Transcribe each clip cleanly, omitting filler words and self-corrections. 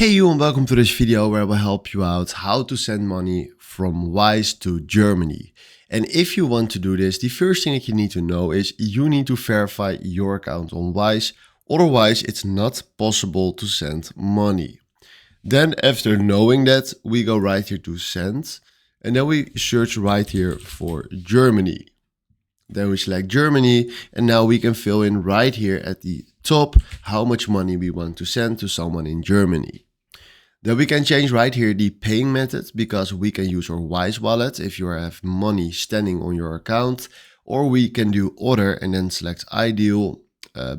Hey you, and welcome to this video where I will help you out how to send money from Wise to Germany. And if you want to do this, the first thing that you need to know is you need to verify your account on Wise. Otherwise, it's not possible to send money. Then after knowing that, we go right here to send, and then we search right here for Germany. Then we select Germany, and now we can fill in right here at the top how much money we want to send to someone in Germany. Then we can change right here the paying method, because we can use our Wise wallet if you have money standing on your account, or we can do other and then select ideal,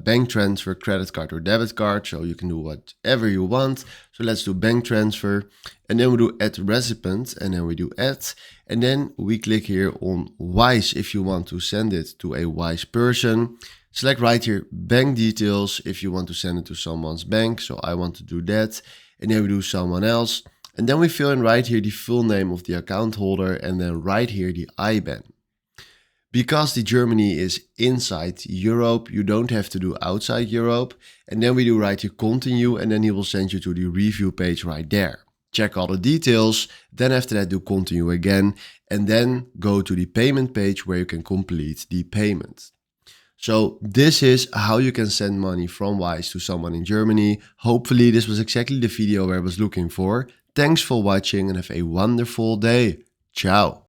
bank transfer, credit card or debit card. So you can do whatever you want. So let's do bank transfer, and then we do add recipient, and then we do add, and then we click here on Wise if you want to send it to a Wise person. Select right here bank details if you want to send it to someone's bank. So I want to do that. And then we do someone else. And then we fill in right here the full name of the account holder, and then right here the IBAN. Because the Germany is inside Europe, you don't have to do outside Europe. And then we do right here continue, and then he will send you to the review page right there. Check all the details. Then after that do continue again, and then go to the payment page where you can complete the payment. So this is how you can send money from Wise to someone in Germany. Hopefully this was exactly the video I was looking for. Thanks for watching and have a wonderful day. Ciao.